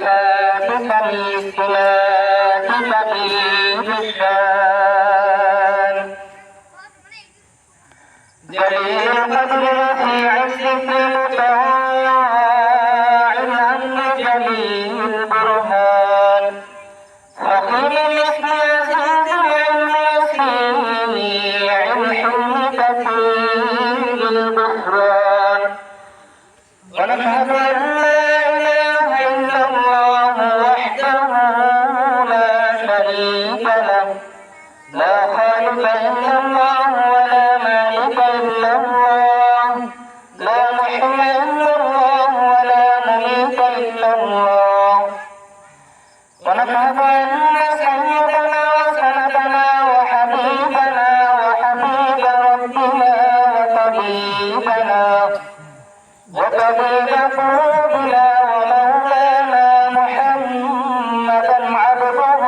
فاتحا للصلاة فقير الشان جليل القدر في عز المطاع الأمر جليل البرهان فقيل الاسم عزيز العلم وسيع الحلم كثير الغفران ونشهد أن لا إله إلا الله وحده لا شريك له لا خالق إلا الله ولا مالك إلا الله لا محيي إلا الله ولا مميت إلا الله ونشهد أن سيدنا وسندنا وحبيبنا وحبيب ربنا وطبيبنا وطبيب قلوبنا ومولانا محمدا عبده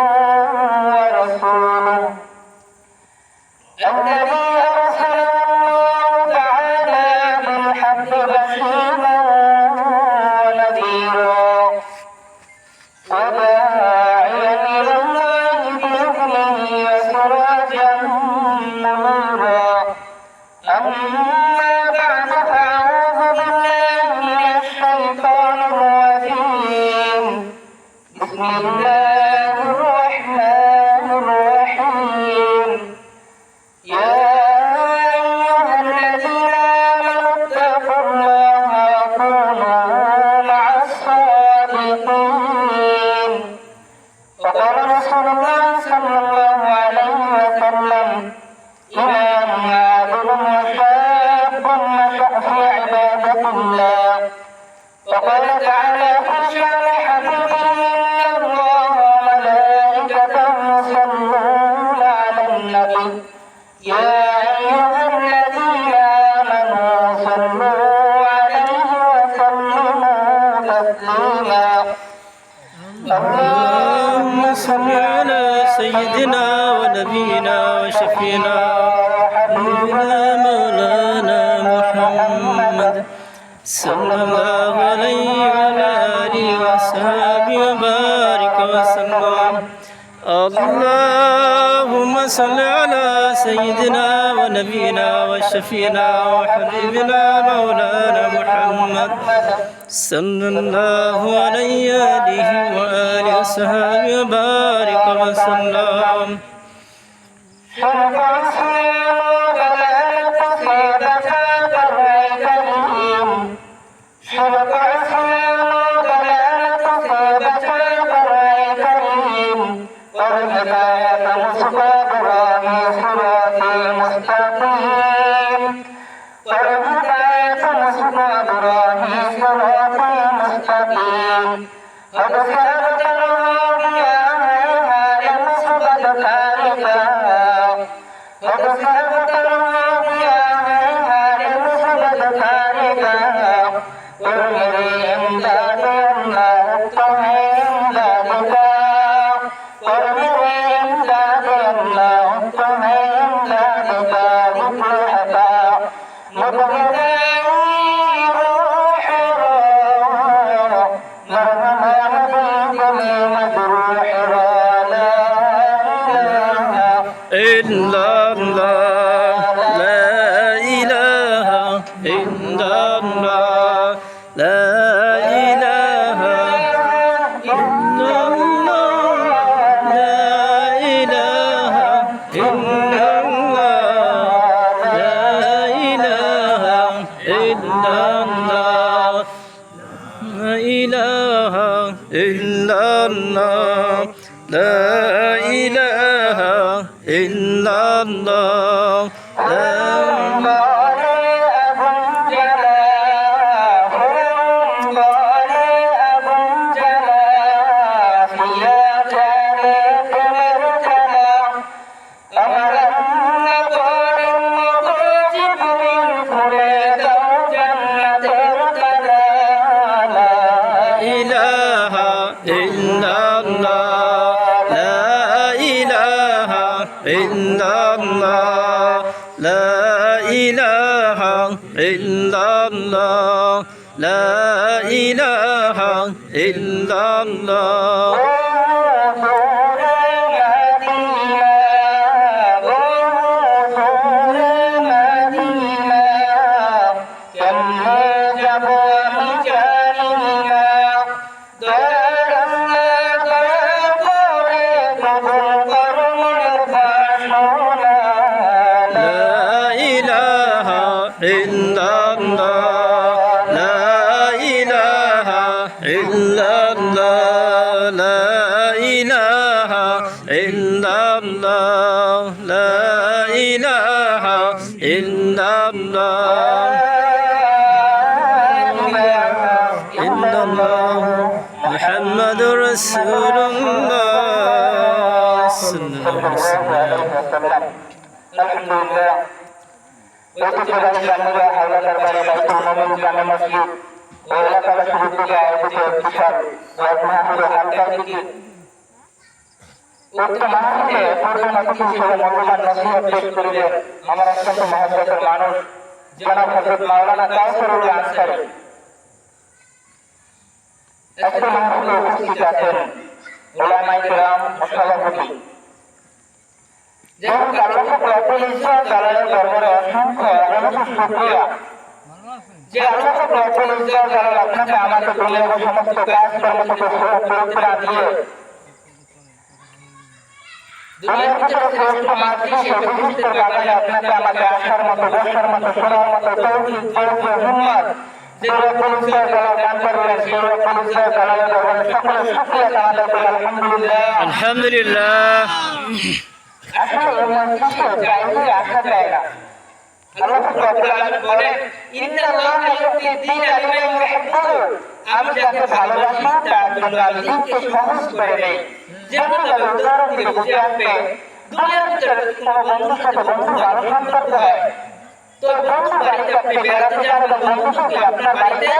ورسوله الذي أرسله الله تعالى بالحق بشيرا ونذيرا وداعيا إلى الله بإذنه وسراجا منيرا أما بعد فأعوذ بالله من الشيطان الرجيم بسم الله الرحمن الرحيم يا أيها الذين آمنوا اتقوا الله وكونوا مع الصادقين وقال رسول الله صلى الله عليه وسلم إمام عادل وشاب نشأ في عبادة الله وقال تعالى في شأن حبيبه إن الله وملائكته يصلون على النبي يا أيها الذين آمنوا صلوا عليه وسلموا تسليما اللهم صل على سيدنا ونبينا وشفينا وحبيبنا مولانا محمد صلى الله عليه وعلى آله وصحبه وبارك وسلم اللهم صل على سيدنا ونبينا وشفينا وحبيبنا مولانا محمد صلى الله عليه وآله وصحبه وبارك وسلم شرف عصيان وبلاد قصيدة فريد الهيم شرف عصيان وبلاد قصيدة فريد الهيم والهداية مصطفى برامي صراطي المستقيم والهداية مصطفى برامي صراطي المستقيم قد سارت الأنبياء لم صدد تاركها قد سارت الأنبياء لم صدد تاركها وارمري إمداد الله الطهير ذلك وارمري إمداد الله الطهير ذلك مطلحة مبهدا إلا الله لا إله إلا الله لا إله إلا الله لا إله إلا الله لا إله إلا الله لا إله إلا الله لا إله إلا الله إلا الله لا إله إلا الله لا إله إلا الله محمد رسول الله صلى الله عليه وسلم الحمد لله ঐতিহ্যবাহী জানুয়া হাওলা দরবারে বাইতুল মুমিন জামে মসজিদ ও এলাকার শুরু থেকে আয়োজিত বিশাল ওয়াজ মাহফিলে হালকা থেকে উক্ত মাহফিলে প্রধান অতিথি হিসেবে মূল্যবান নসিহত পেশ করিলেন আমার অত্যন্ত মহব্বতের মানুষ জনাব হযরত মাওলানা কাউসারুল্লাহ আনসারী। আজকে মাহফিলে উপস্থিত আছেন উলামায়ে কিরাম ও সভাপতি। যেমন আল্লাহ রাব্বুল ইজ্জত জালালের দরবারে অসংখ্য অগণিত শুকরিয়া যে আল্লাহ রাব্বুল ইজ্জত জালাল আপনাকে আমাকে দুনিয়ার সমস্ত কাজ কর্ম থেকে পরিত্রাণ দিয়ে দুনিয়ার ভিতরে শ্রেষ্ঠ মাজলিসে বেহেশতের বাগানে আপনাকে আমাকে আসার মতো বসার মতো শোনার মতো তৌফিক বরকত হিম্মত যে রাব্বুল ইজ্জত জালাল দান করলেন সেই রাব্বুল ইজ্জত জালালের দরবারে সকলে শুকরিয়া জানাতে পারি আলহামদুলিল্লাহ আলহামদুলিল্লাহ। আসলে এই মজলিসে চাইলে আসা যায় না। আল্লাহ রাব্বুল আলামিন বলেন ইন্নাল্লাহা ইউতি দ্বীনা লিমান ইউহিব্বুহু, আমি যাকে ভালোবাসি তার জন্য আমি দিনকে সহজ করে দেই। যেমন আমি উদাহরণ দিয়ে বুঝে আসবে, দুনিয়ার ভিতরে কোনো বন্ধুর সাথে বন্ধু ভালো সম্পর্ক হয়, তো বন্ধু বাড়িতে আপনি বেড়াতে যান তো বন্ধুর সাথে আপনার বাড়িতে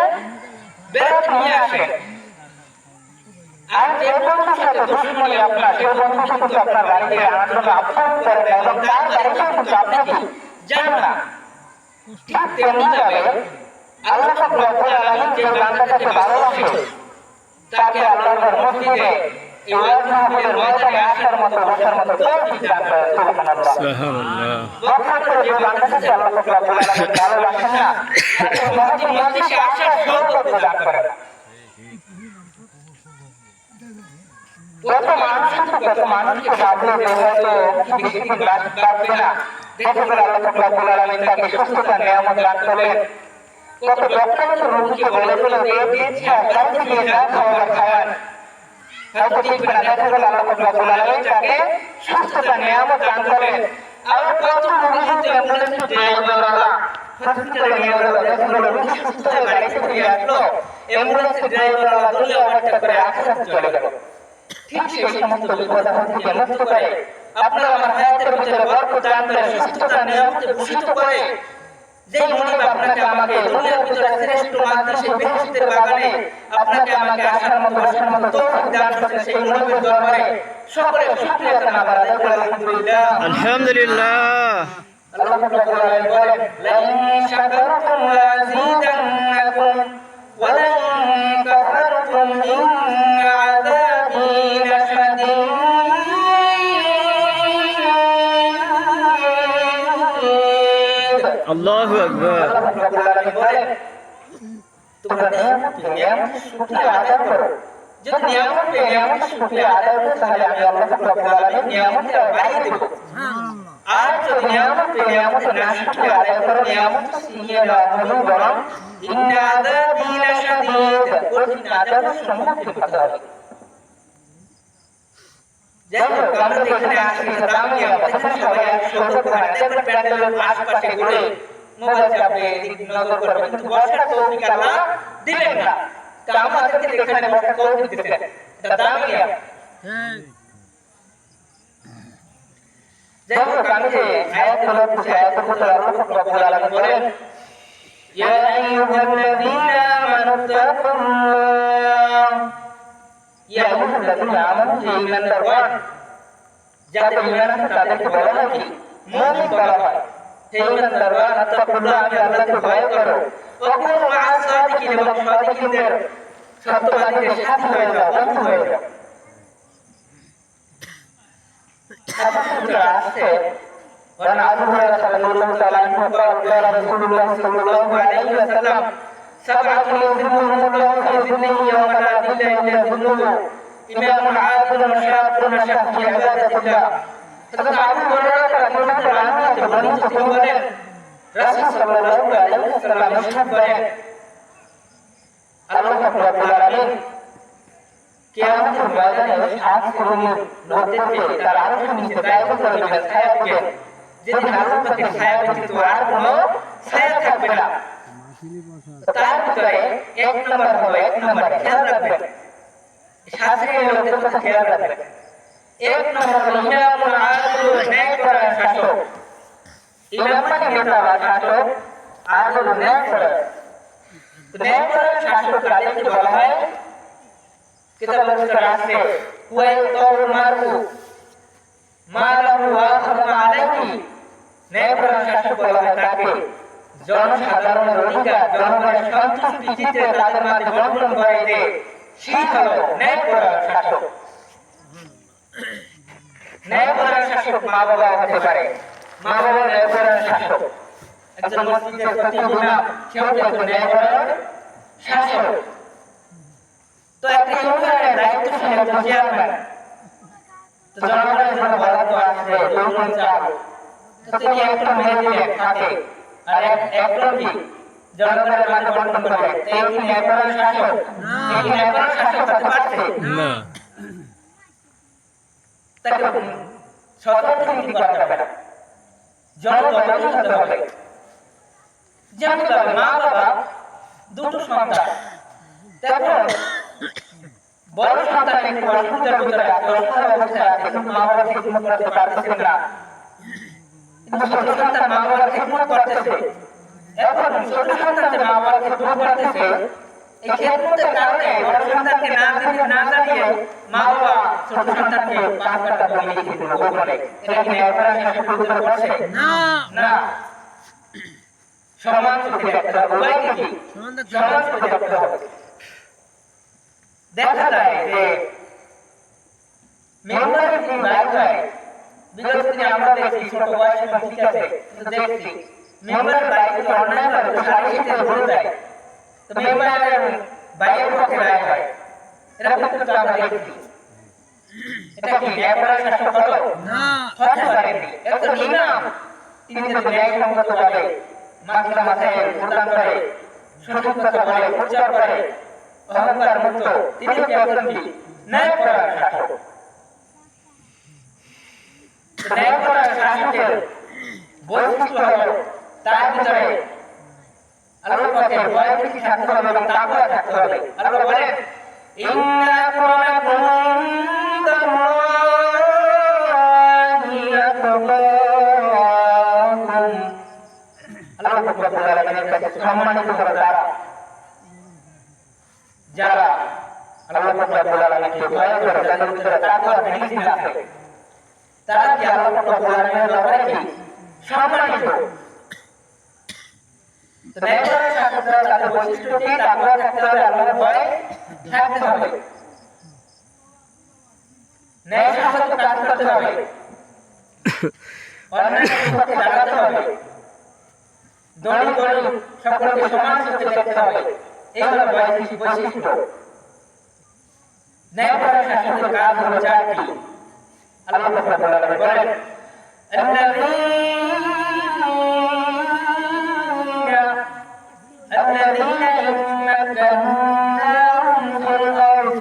বেড়াতে নিয়ে আসেন। আর যে বন্ধুর সাথে দুশ্মনী আপনার, যে বন্ধুর সাথে আপনার বাড়িতে আনার জন্য আহ্বান করেন এবং তার বাড়িতেও কিন্তু আপনাকে যান না, ঠিক তেমনিভাবে আল্লাহ রাব্বুল আলামিন যে বান্দাটাকে ভালোবাসে তাকে আল্লাহর মসজিদে এই ওয়াজ মাহফিলের ময়দানে আসার মতো বসার মতো তৌফিক দান করেন। সুবহানাল্লাহ। অর্থাৎ যে বান্দাটাকে আল্লাহ রাব্বুল আলামিন ভালোবাসেন না তাকে মসজিদে আসার সৌভাগ্য দান করেন। কত মানুষকে ভাবলে হয়তো বেশিদিন বাঁচবে না, দেখে করে আল্লাহ রাব্বুল আলামিন তাকে সুস্থতা নিয়ামত দান করলেন। কত ডক্টর রোগীকে বলে দিল যে ইচ্ছা কাছে নিয়ে যা খাবার খাওয়ান, হয়তো ঠিক না, দেখে করে আল্লাহ রাব্বুল আলামিন তাকে সুস্থতা নিয়ামত দান করলেন। আর কত রোগী হতে অ্যাম্বুলেন্সে ড্রাইভাররা হসপিটালে নিয়ে গেল, দেখে করে রোগী সুস্থ হয়ে বাড়িতে ফিরে আসলো, অ্যাম্বুলেন্সে ড্রাইভাররা দুনিয়া অবস্থা করে আশেপাশে চলে গেল। ঠিক সেই সমস্ত বিপদ থেকে মুক্ত করে আপনার আমার হায়াতের ভিতরে বরকত দান করে সুস্থতা নিয়ামতে ভূষিত করে যে মনিব আপনাকে আমাকে দুনিয়ার ভিতরে শ্রেষ্ঠ মাজলিসে বেহেশতের বাগানে আপনাকে আমাকে আসার মতো বসার মতো তৌফিক দান করেছেন, সেই মনিবের দরবারে সকলে শুকরিয়া জানাবার আদায় করে আলহামদুলিল্লাহ। আলহামদুলিল্লাহ। আল্লাহ রাব্বুল আলামিন বলেন লাইন শাকারতুম লাযীদান্নাকুম ওয়া লাইন কাফারতুম ইন্না আযাবী লাশাদীদ। আল্লাহু আকবার। আল্লাহ রাব্বুল আলামিন বলেন তোমরা নিয়ামতের শুকরিয়া আদায় করো। যদি নিয়ামতের শুকরিয়া আদায় করো তাহলে আমি আল্লাহ রাব্বুল আলামিন নিয়ামতটা বাড়িয়ে দেব। আর যদি নিয়ামতের না শুকরিয়া আদায় করো, নিয়ামত ছিনিয়ে নেওয়া হলো, বরং ইন্না আযাবী লাশাদীদ, কঠিন আযাবের সম্মুখীন হতে হবে। যাই হোক, আমরা এখানে আসি দামিয়া, এখানে সবাই একসাথে হয়, দেখবেন প্যান্ডেলের আশপাশে ঘুরে মোবাইল চাপে নজর করবেন, কিন্তু বসার তৌফিক আল্লাহ দিবেন না। তা আমাদেরকে এখানে বসার তৌফিক দিবেন, এটা দামিয়া। যাই হোক, আমি যে আয়াত তেলাওয়াত করছি, আয়াতের ভিতরে আল্লাহ রাব্বুল আলামিন বলেন ইয়া আইয়ুহাল্লাযীনা আমানু তাকুল্লাহ, ইয়া আইয়ুহাল্লাযীনা আমানু, যে ঈমানদারগণ, যাদের ঈমান আছে তাদেরকে বলা হয় কি মুমিন বলা হয়। হে ঈমানদারগণ, তাকুল্লাহ, আমি আল্লাহকে ভয় করো, ওয়া কুনু মা'আস সাদিকিন, এবং সাদিকিনদের সত্যবাদীদের সাথী হয়ে যাও, বন্ধু হয়ে যাও। আসছে وعن أبي هريرة رضي الله تعالى عنه قال قال رسول الله صلى الله عليه وسلم سبعة يظلهم الله في ظله يوم لا ظل إلا ظله إمام عادل وشاب نشأ في عبادة الله حضرت আবু হুরায়রা রাদিয়াল্লাহু তাআলা আনহু থেকে বর্ণিত তিনি বলেন রাসূল সাল্লাল্লাহু আলাইহি ওয়াসাল্লাম ইরশাদ করেন আল্লাহ রাব্বুল আলামিন কিয়ামতের ময়দানে সাত করণীর মধ্যে থেকে তার আরশের নিচে দায়িত্ব করবেন ছায়া দিবেন, যেদিন আল্লাহ পাকের ছায়া ব্যতীত আর কোনো ছায়া থাকবে না। তার ভিতরে এক নম্বর হবে, এক নম্বর খেয়াল রাখবেন, শাস্ত্রীয় লোকদের কথা খেয়াল রাখবেন। এক নম্বর হলো ইমামুল আদিল, ন্যায়পরায়ণ শাসক। ইমাম মানে নেতা বা শাসক, আদিল ন্যায়পরায়ণ। ন্যায়পরায়ণ শাসক তাদেরকে বলা হয়, কিতাবের ভিতরে আছে হুয়া ইয়াতাউল মারু মা লাহু ওয়া আখযা আলাইহি। ন্যায়পরায়ণ শাসক বলা হয় তাকে জনসাধারণের অধিকার, জনগণের সন্তুষ্টি চিত্তে তাদের মাঝে বন্টন করে দেয়, সেই হলো ন্যায়পরায়ণ শাসক। ন্যায়পরায়ণ শাসক মা বাবা হতে পারে, মা বাবা ন্যায়পরায়ণ শাসক। একজন মসজিদের খতিব ইমাম, সেও একজন ন্যায়পরায়ণ শাসক। তো একটা ইউনিয়নের দায়িত্বশীল একজন চেয়ারম্যান, তো জনগণের জন্য বরাদ্দ আসবে ইউনিয়ন চাল, তো তিনি একটা মেয়ে দিলেন থাকে আর একজন কি জনগণের মাঝে বন্টন করবেন, এই কি ন্যায়পরায়ণ শাসক? এই কি ন্যায়পরায়ণ শাসক হতে পারছে? না। তাকে সতর্কতা করতে হবে না, জনদরদি হতে হবে। যেমন মা বাবা দুটো সন্তান, দেখুন বড় সন্তান একটু অসুবিধার ভিতরে আছে, অসুবিধার অবস্থায় আছে, কিন্তু মা বাবা খেদমত করতে পারতেছেন না, কিন্তু ছোট সন্তান মা বাবার খেদমত করতেছে। এখন ছোট সন্তান যে মা বাবার খেদমত করতেছে, এই খেদমতের কারণে বড় সন্তানকে না জানিয়ে মা বাবা ছোট সন্তানকে 5 টাকা দিয়ে লিখে দিল গোপনে। এটা কি ন্যায়পরায়ণ শাসকের ভিতরে পড়ছে? না। সমান চোখে দেখতে হবে, উভয়কে কি সমান চোখে দেখতে হবে। দেখা যায় যে মেম্বারের যে বাইক হয়, বিগত দিনে আমরা দেখছি ছোট বয়সে ঠিক আছে, কিন্তু দেখছি মেম্বারের বাইক যদি অন্যায় করে তো সারা শীতে ভরে যায়, তো মেম্বারের বাইকের পক্ষে রায় হয়, এরকম কিন্তু আমরা দেখছি। এটা কি ন্যায়পরায়ণ শাসক হলো? হতে পারেনি। একজন ইমাম, তিনি যদি ন্যায়সঙ্গত ভাবে মাসলা মাসাইল প্রদান করে, সঠিক কথা বলে, প্রচার করে, অহংকার মুক্ত, তিনি কি একজন কি ন্যায়পরায়ণ শাসক? ন্যায়পরায়ণ শাসকের বৈশিষ্ট্য হলো তার ভিতরে আল্লাহ পাকের ভয় ভীতি থাকতে হবে এবং তাকওয়া থাকতে হবে। আল্লাহ বলেন ইন্না আক্রামাকুম ইনদাল্লাহি আতকাকুম। আল্লাহ রাব্বুল আলামিনের কাছে সম্মানিত হলো যারা আল্লাহ রাব্বুল আলামিনকে ভয় করে, যাদের ভিতরে তাকওয়া ভীতি আছে, তারা কি আল্লাহ রাব্বুল আলামিনের দরবারে কি সম্মানিত। তো ন্যায়পরায়ণ শাসকরা তাদের বৈশিষ্ট্য কি? তাকওয়া থাকতে হবে, আল্লাহর ভয় থাকতে হবে, ন্যায় শাসক কাজ করতে হবে, অন্যায়ের বিপক্ষে দাঁড়াতে হবে, দড়ি গরিব সকলকে সমান চোখে দেখতে হবে। এগুলো বৈশিষ্ট্য। ন্যায়পরায়ণ শাসকের কাজ হলো চারটি। আল্লাহ রাব্বুল আলামিন বলেন الذين إن مكناهم في الأرض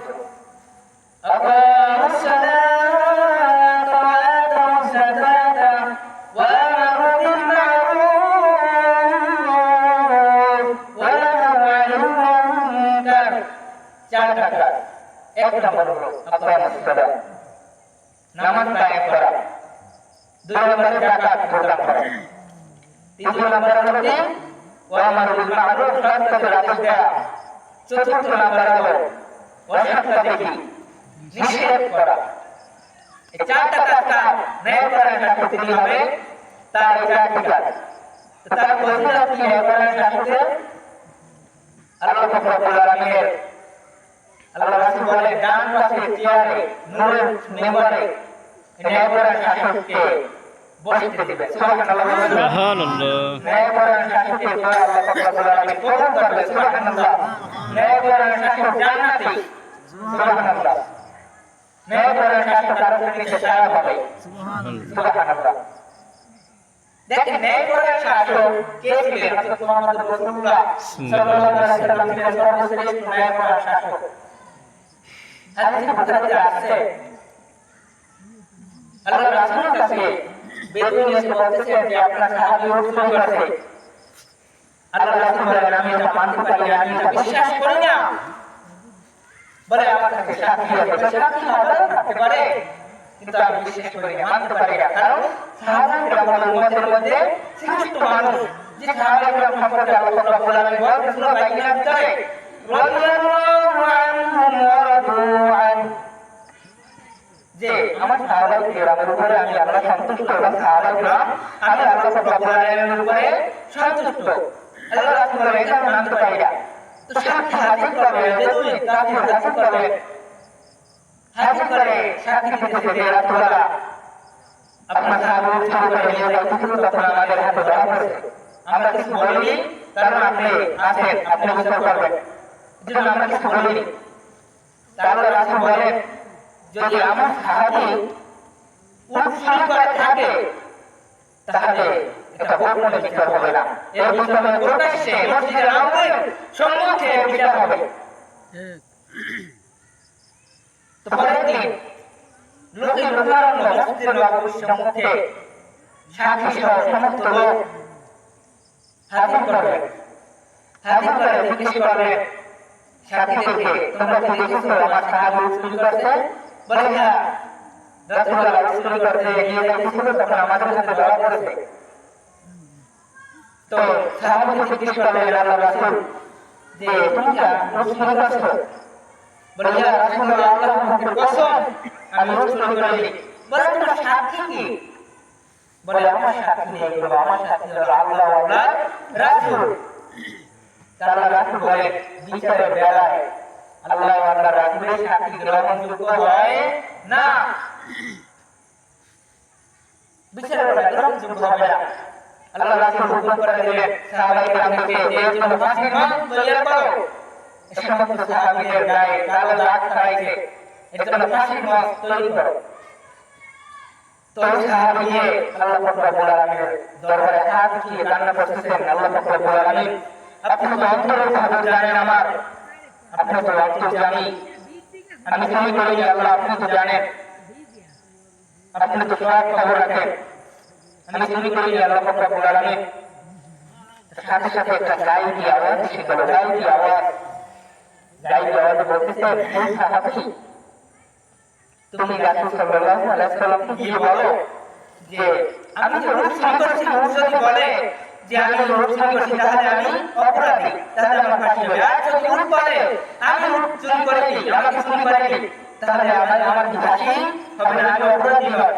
أقاموا الصلاة وآتوا الزكاة وآمروا بالمعروف ونهوا عن المنكر। চারটা কাজ। এক নম্বর হলো আকামুস সালাত, নামাজ কায়েম করা। দুই নম্বরে যাকাত প্রদান করা। তিন নম্বর হলো ওয়ামারুল বিল মা'রুফ, সৎ কাজের আদেশ দেওয়া। চতুর্থ নম্বর হলো অসৎ কাজকে নিষেধ করা। এই চারটা কাজ তার ন্যায়পরায়ণ শাসক তিনি হবে, তার এই চারটি কাজ। তার ফজিলত কি ন্যায়পরায়ণ শাসকের? আল্লাহ রাব্বুল আলামিনের আল্লাহ রাসূল বলে ডান পাশে চেয়ারে নূরের মেম্বারে ন্যায়পরায়ণ শাসককে বসতে দিবেন। সুবহানাল্লাহ। সুবহানাল্লাহ। ন্যায়পরায়ণ শাসককে আল্লাহ পাক রব্বুল আলামিন কবুল করবে। সুবহানাল্লাহ। ন্যায়পরায়ণ শাসক জান্নাতি। সুবহানাল্লাহ। ন্যায়পরায়ণ শাসক আরশের ছায়া পাবে। সুবহানাল্লাহ। দেখেন ন্যায়পরায়ণ শাসক কে ছিলেন? হযরত মুহাম্মদ রাসূলুল্লাহ সাল্লাল্লাহু আলাইহি ওয়াসাল্লাম ছিলেন সর্বশ্রেষ্ঠ ন্যায়পরায়ণ শাসক। হাদিসে বুখারীতে আছে আল্লাহ রাসূলের কাছে বেদুইন এসে বলতেছে যে আপনার সাহাবী উঠে গেছে। আল্লাহ রাসূল বলেন আমি এটা মানতে পারি না, আমি এটা বিশ্বাস করি না। বলে আমার কাছে সাক্ষী আছে। সাক্ষী হাজারো থাকতে পারে, কিন্তু আমি বিশ্বাস করি না, মানতে পারি না। কারণ সাহাবায়ে আমার উম্মতের মধ্যে শ্রেষ্ঠ মানুষ যে সাহাবায়ে সম্পর্কে আল্লাহ পাক রব্বুল আলামিন বলেন সূরা বাইনার ভিতরে রাদিয়াল্লাহু আনহুম ওয়া রাদু আন, যে আমার সাহাবায়ে কিরামের উপরে আমি আল্লাহ সন্তুষ্ট এবং সাহাবায়ে কিরাম আমি আল্লাহ পাক রব্বুল আলামিনের উপরে সন্তুষ্ট। আল্লাহ রাসূল বলেন এটা আমি মানতে পারি না। তো সাক্ষী হাজির করে বেদুইন কাফির হাজির করে সাক্ষী দিতেছে যে রাসূলুল্লাহ আপনার সাহাবী উঠে করে নিয়ে যাচ্ছিল তখন আমাদের হাতে ধরা পড়েছে। আমরা কিছু বলিনি, কারণ আপনি আছেন, আপনি বিচার করবেন, এজন্য আমরা কিছু বলিনি। তাহলে রাসূল বলেন যদি আমার সাহাবী উৎসাহ করে থাকে তাহলে এটা গোপনে বিচার হবে না, এর বিচার হবে প্রকাশ্যে মসজিদের আঙ্গিনার সম্মুখে বিচার হবে। তো পরের দিন লোকে লোকারণ্য মসজিদের নববীর সম্মুখে সাক্ষী সহ সমস্ত লোক হাজির করবে। হাজির করে জিজ্ঞেস করবে সাক্ষীদেরকে তোমরা কি দেখেছো আমার সাহাবী উৎসুল করছে? বলে হ্যাঁ, রাসূলুল্লাহ উৎসুল করতে নিয়ে যাচ্ছিল তখন আমাদের হাতে ধরা পড়েছে। তো সাহাবীকে জিজ্ঞেস করলেন আল্লাহর রাসূল যে তুমি কি উৎসুল করছো? বলে হ্যাঁ রাসূলুল্লাহ আল্লাহর পাকের কসম আমি উৎসুল করিনি। বলে তোমার সাক্ষী কি? বলে আমার সাক্ষী নেই, আমার সাক্ষী হলো আল্লাহ ওয়া রাসূল। তারা রাসূল বলে বিচারের বেলায় আল্লাহ ওয়া রাসূলের সাক্ষী গ্রহণযোগ্য হয় না, বিচারের বেলায় গ্রহণযোগ্য হবে না। আল্লাহ রাসূল হুকুম করে দিলেন সাহাবায়ে কেরামকে যে জন্য ফাঁসির মঞ্চ তৈরি করো। এই সমস্ত সাহাবীদের গায়ে কালো দাগ ছাড়াইছে, এর জন্য ফাঁসির মঞ্চ তৈরি করো। তো সাহাবী আল্লাহ পাক রব্বুল আলামিনের দরবারে হাত উঠিয়ে কান্না করতেছেন, আল্লাহ পাক রব্বুল আলামিন আপনি তো অন্তরের খবর জানেন, আমার আপনি তো অন্তর জানি, আমি তুমি করি আল্লাহ আপনি তো জানেন, আপনি তো সব খবর রাখেন, আমি তুমি করি আল্লাহ পাক রব্বুল আলামিন। সাথে সাথে একটা গায়েবী আওয়াজ এসে গেল, গায়েবী আওয়াজ বলতেছে হে সাহাবী তুমি রাসূল সাল্লাল্লাহু আলাইহি ওয়াসাল্লামকে গিয়ে বলো যে আমি তো রূপ চুরি করেছি। রূপ যদি বলে যে আমি রূপ চুরি করেছি তাহলে আমি অপরাধী, তাহলে আমার ফাঁসি হবে। আর যদি রূপ বলে আমি রূপ চুরি করেছি, আমাকে চুরি করেছি, তাহলে আমার কি ফাঁসি হবে না, আমি অপরাধী নয়।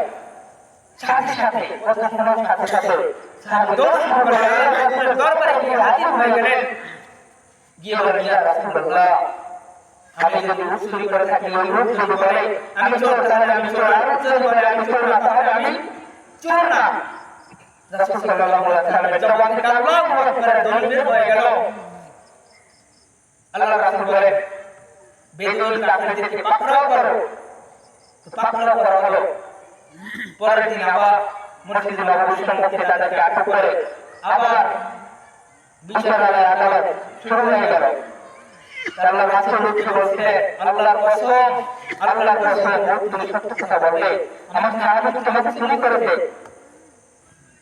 সাথে সাথে কথা শোনার সাথে সাথে সাহাবী দৌড় শুরু করে রাসূলের দরবারে গিয়ে হাজির হয়ে গেলেন। গিয়ে বললেন ইয়া রাসূলুল্লাহ আমি যদি রূপ চুরি করে থাকি, ওই রূপ যদি বলে আমি চোর তাহলে আমি চোর, আর রূপ যদি বলে আমি চোর না তাহলে আমি চোর না। রাসূল সাল্লাল্লাহু আলাইহি ওয়াসাল্লামের জবান থেকে আল্লাহু আকবার ধ্বনি বের হয়ে গেল। আল্লাহর রাসূল বলেন বেদুইন কাফেরদেরকে পাকড়াও করো। তো পাকড়াও করা হলো। পরের দিন আবার মসজিদুল নববীর সম্মুখে তাদেরকে আটক করে আবার বিচারালয় আদালত শুরু হয়ে গেল। আল্লাহর রাসূল উঠে বলছিলেন আল্লাহর কসম, আল্লাহর কসম তুমি সত্য কথা বললে, আমার সাহাবী তোমাকে চুরি করেছে।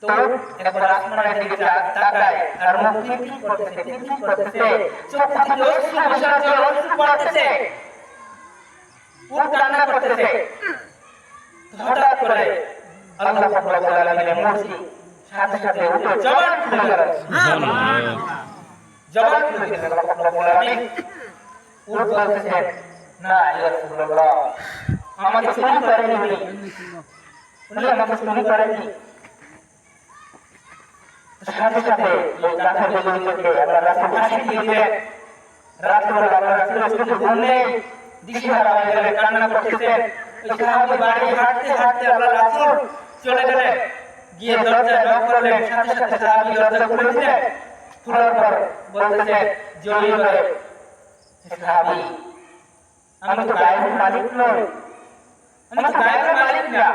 তো একবার আসমানের দিকে তাকায় আর মুখ টিপটিপ করতেছে, চোখ থেকে অশ্রু অশ্রু পড়তেছে, উঠ কান্না করতেছে। হঠাৎ করে আল্লাহ পাক রব্বুল আলামিনের মূর্তি সাথে সাথে উঠে জবান খুলে গেল। জবান খুলে গেল। আল্লাহ পাক রব্বুল আলামিন উঠ বলতেছেন না ইয়া রাসূলুল্লাহ আমাকে চুরি করেনি, উনি আমাকে চুরি করেনি। সাথে সাথে এই কাছে বেদুইনকে আল্লাহ রাসূল ফাঁসি দিয়ে দিলেন। রাসূল আল্লাহ রাসূলের চোখে ঘুম নেই, দিশেহারা হয়ে গেলেন, কান্না করতেছেন। ওই সাহাবী বাড়ি হাঁটতে হাঁটতে আল্লাহর রাসূল চলে গেলেন, গিয়ে দরজায় নক করলেন। সাথে সাথে সাহাবী দরজা খুলে দিলেন। খোলার পর বলতেছে জড়িয়ে ধরে, সাহাবী, আমি তো গায়েবের মালিক নই, আমি তো গায়েবের মালিক না।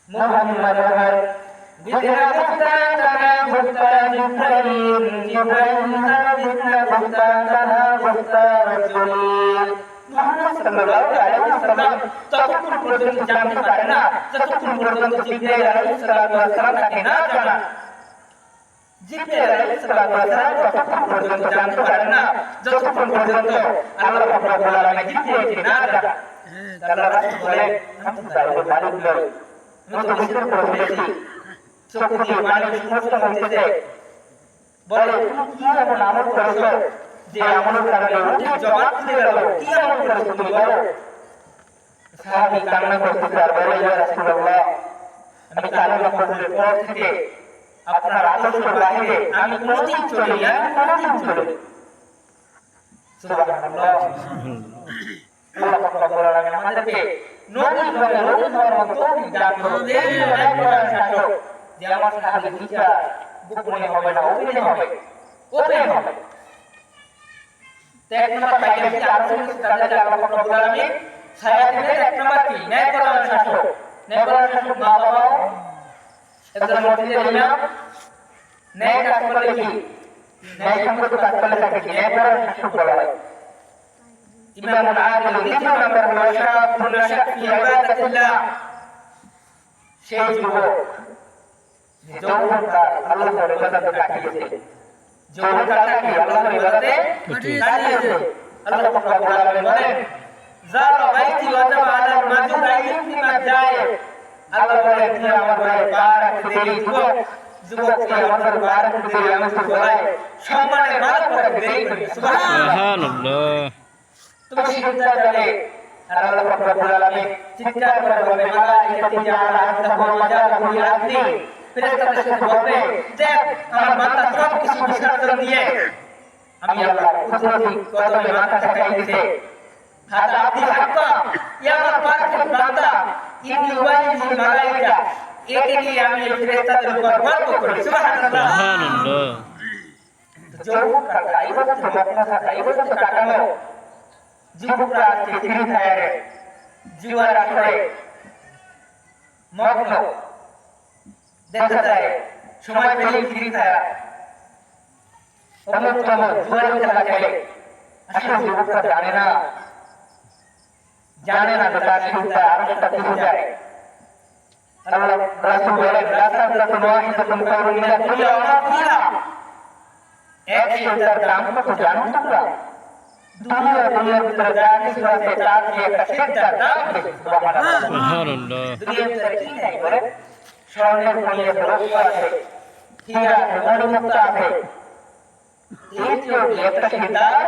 মুহাম্মদ হর বিনা গুফতা তানা গুফতা জিব্রাইল, জিব্রাইল হর বিনা গুফতা তানা গুফতা রাসূল। মুহাম্মদ সাল্লাল্লাহু আলাইহি ওয়াসাল্লাম ততক্ষণ পর্যন্ত জানতে পারে না যতক্ষণ পর্যন্ত জিব্রাইল আলাইহিস সালাম তাকে না জানান। জিব্রাইল আলাইহিস সালাম ততক্ষণ পর্যন্ত জানতে পারে না যতক্ষণ পর্যন্ত আল্লাহ রাব্বুল আলামিন জিব্রাইলকে না জানান। আল্লাহ রাসূল বলেন, আমি তো গায়েবের মালিক নই, আমি তো বুঝতে পেরেছি। চোখ দিয়ে পানি সমস্ত হইতেছে। বলে, তুমি কি এমন আমল করেছো যে আমলের কারণে উঠে জবান খুলে গেল? কি আমল করেছো তুমি বলো? সাহাবী কান্না করতেছে আর বলে, ইয়া রাসূলুল্লাহ, আমি কালেমা পড়ার পর থেকে আপনার আদর্শের বাহিরে আমি কোনদিন চলি না, কোনদিন চলি। সুবহানাল্লাহ। আল্লাহ রাব্বুল আলামিন আমাদেরকে নবী হওয়ার মতো তৌফিক দান করুন। এক কোরআন শাসক যে আমার সাহাবী বিচার গোপনে হবে না, ওপেনে হবে, ওপেন হবে। এক নম্বর পাইলে আরো কিছু তাদের আল্লাহ রাব্বুল আলামিন ছায়া দিলেন। এক নম্বর কি? ন্যায় কোরআন শাসক। ন্যায় কোরআন শাসক মা বাবা, একজন মসজিদের ইমাম, ন্যায় কাজ করলে কি? ন্যায় সম্পর্ক কাজ করলে তাকে কি ন্যায় কোরআন শাসক বলা হয়? ইমামুল আদিল। দ্বিতীয় নম্বর হলো শাবুন নাশা ফি ইবাদাতিল্লাহ, সেই যুবক যে যৌবনকাল আল্লাহর ইবাদতে কাটিয়েছে। যৌবনকালটা কি? আল্লাহর ইবাদতে কাটিয়েছে। আল্লাহ রাব্বুল আলামিন বলেন, যারা বাইতি ওয়াজাবা আলাল মাজুরাইন ফিমা যায়। আল্লাহ বলেন, তুমি আমার ঘরে পা রাখতে দেরি যুবক, যুবক তুই আমার ঘরে পা রাখতে দেরি, আমি তো বলাই সম্মানের মালাক রাখতে দেরি করি। সুবহানাল্লাহ। তুমি চিন্তা করে আর আল্লাহ রাব্বুল আলামিন চিৎকার করে বলবে, মালাইকাতি জাআলা আনতাহু মাজালাহু ইয়াতি। ফেরেশতাদের সাথে বলবে, দেখ আমার বান্দা সব কিছু বিসর্জন দিয়ে আমি আল্লাহর কুদরতি কদমে মাথা ঠেকাই দিয়েছে। হাদা আব্দি হাক্কা, ইয়া আমার পারফেক্ট বান্দা, ইন্নী ওয়াইহি মালাইকা, একে নিয়ে আমি এই ফেরেশতাদের উপর গর্ব করি। সুবহানাল্লাহ। সুবহানাল্লাহ। যৌবনকালটা ইবাদতে মগ্ন থাকা, ইবাদতে কাটানো। যুবকরা আজকে ফ্রি ফায়ারে, জুয়ার আসরে মগ্ন। দেখা যায় সময় পেলেই ফ্রি ফায়ার, অন্যতম জুয়ার খেলা খেলে। আসলে যুবকরা জানে না যে তার চিন্তা আরেকটা চলে যায়। আল্লাহ রাসূল বলেন, লা তাকুনু ওয়াহিদাতুন খায়রুন মিন আল-দুনিয়া ওয়া মা ফিহা। এক চিন্তার দাম কত জানো তোমরা? দুনিয়ার ভিতরে যা কিছু আছে তার চেয়ে একটা সেজদার দাম বেশি। সুবহানাল্লাহ। দুনিয়ার ভিতরে কি নাই বলে? স্বর্ণের খনি আছে, রৌপ্য আছে, হীরা আছে, মণিমুক্তা আছে। এর চেয়েও একটা সেজদার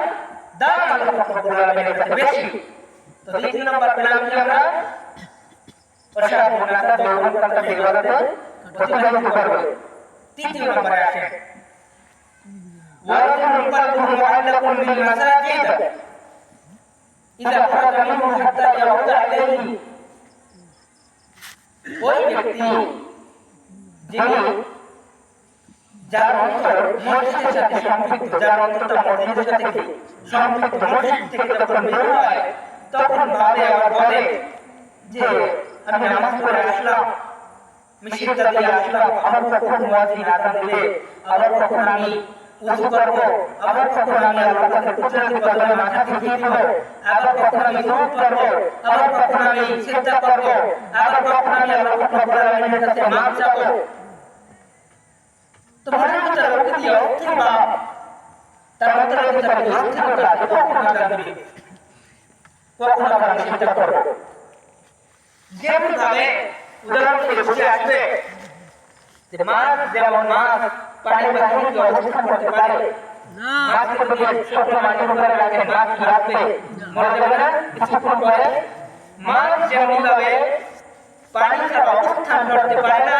দাম আল্লাহ রাব্বুল আলামিনের কাছে বেশি। তো দ্বিতীয় নম্বর পেলাম কি আমরা? শাবুন নাশা, যৌবনকালটা ইবাদতে অতিবাহিত করবে। তৃতীয় নম্বরে আসে ورجل قلبه معلق بالمساجد إذا خرج منه حتى يعود عليه। ওই ব্যক্তি যিনি যার অন্তর মসজিদের সাথে সম্পৃক্ত, যার অন্তরটা মসজিদের সাথে সম্পৃক্ত, মসজিদ থেকে যখন বের হয় তখন ভাবে আবার বলে যে আমি নামাজ পড়ে আসলাম, আমি সিজদা দিয়ে আসলাম, আবার কখন মুয়াজ্জিন আযান দিবে, আবার কখন আমি উযু করব, আবার কখন আমি আল্লাহর কাছে কুদরতি কদমে মাথা ঠেকিয়ে দেব, আবার কখন আমি দরুদ পড়ব, আবার কখন আমি সিজদা করব, আবার কখন আমি আল্লাহ রাব্বুল আলামিনের কাছে মাফ চাইব। তো মনের ভিতরে ওকে দিয়ে অস্থির ভাব, তার অন্তরের ভিতরে অস্থিরতা, কখন আযান দিবে, কখন আবার আমি সিজদা করব। যেমন ভাবে উদাহরণ হিসেবে বসে আসবে যে মাছ, যেমন মাছ পানির বাহিরে কি অবস্থান করতে পারে? মাছকে যদি শুকনো মাটির উপরে রাখে, মাছ কি রাখবে? মরে যাবে না কিছুক্ষণ পরে? মাছ যেমন ভাবে পানি ছাড়া অবস্থান করতে পারে না,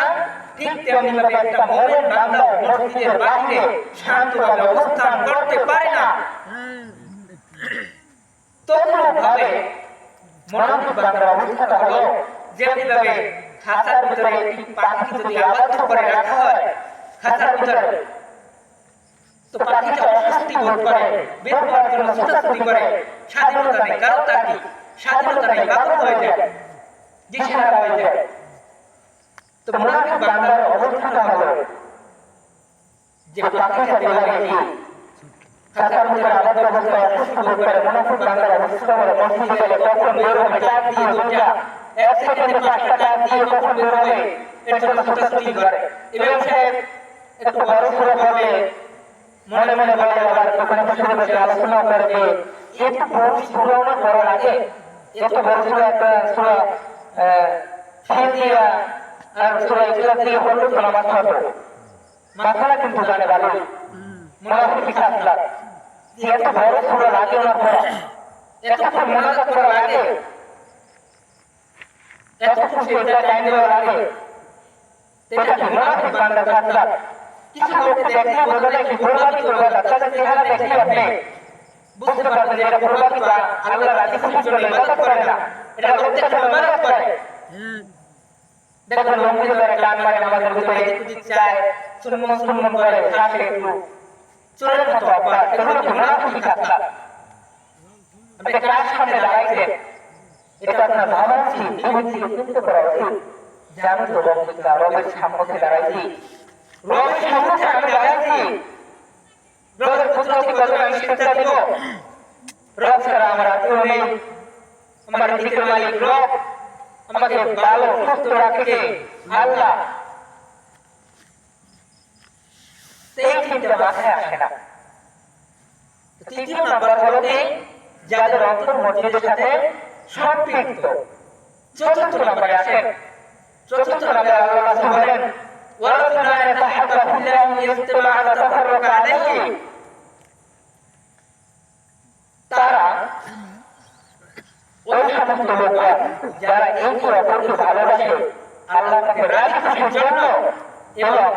ঠিক তেমনি ভাবে একটা মুমিন বান্দাও মসজিদের বাহিরে শান্তভাবে অবস্থান করতে পারে না। তদ্রূপভাবে মুনাফিক বান্দার অবস্থাটা হলো যেভাবে খাঁচার ভিতরে একটি পাখি যদি আবদ্ধ করে রাখা হয় খাঁচার ভিতরে, তো পাখিটা অস্বস্তি বোধ করে, বের হওয়ার জন্য ছোটাছুটি করে, স্বাধীনতা নেই, কারণ তার কি স্বাধীনতা নেই, বাধ্য হয়ে যায়, দিশেহারা হয়ে যায়। তো মুনাফিক বান্দার অবস্থাটা হলো যে পাখিটা যেভাবে কি খাঁচার ভিতরে আবদ্ধ অবস্থায় অস্বস্তি বোধ করে, মুনাফিক বান্দার অবস্থা হলো মসজিদে গেলে কখন বের হবে, চার দিয়ে দুটা এক সেকেন্ডে 5টা টাকা দিয়ে কখন বের হবে, এর জন্য ছোটাছুটি করে। ইমাম সাহেব একটু বড় সড়ো হবে, মনে মনে বলে, আবার দোকানে বসে বসে আলোচনা করে যে একটু বড় সূরা না পড়ার আগে একটু বড় সূরা একটা সূরা ফাতিহা আর সূরা ইখলাস দিয়ে পড়লে তো নামাজ হবে। মাথাটা কিন্তু জানে ভালো মুনাফিক খাসলা যে এত বড় সূরা লাগে না পড়া, এতক্ষণ মোনাজাত করা লাগে, এতক্ষণ সেটা টাইম দেওয়া লাগে, এটা কি মুনাফিক বান্দার খাসলা। কিছু লোককে দেখে বোঝা যায় কি প্রভাবিত করবে, তাদের চেহারা দেখে আপনি বুঝতে পারবেন যে এটা প্রভাবিত বা আল্লাহ রাজি খুশির জন্য ইবাদত করে না, এটা লোকদের জন্য ইবাদত করে। দেখুন লঙ্গি ধরে গান মারে, আমাদের ভিতরে এদিক চায়, সুন্নত করে, হাসে একটু চোরের মতো অভ্যাস, এগুলো কি মুনাফিক খাসলা। আপনি কার সামনে দাঁড়াইছেন, এটা আপনার ভাবা উচিত, এই ব্যক্তিকে চিন্তা করা উচিত যে আমি তো রবের সামনে দাঁড়াইছি, রবের সামনে আমি দাঁড়াইছি, রবের কুদরতি কদমে আমি সিজদা দিব, রব ছাড়া আমার আত্মীয় নেই, আমার দিকের মালিক রব, আমাকে ভালো সুস্থ রাখে আল্লাহ। এই চিন্তা মাথায় আসে না। তৃতীয় নাম্বার হলো কি যাদের অন্তর মসজিদের সাথে সম্পৃক্ত। চতুর্থ নাম্বারে আসেন, চতুর্থ নাম্বারে আল্লাহ রাসূল বলেন ওয়ালাকুনা ইয়াতাহাব্বা ফিল্লাহি ইজতিমাআ ওয়া তাফাররাকা আলাইহি, তারা ওই সমস্ত লোকরা যারা একে অপরকে ভালোবাসে আল্লাহ তাকে রাজি খুশির জন্য এবং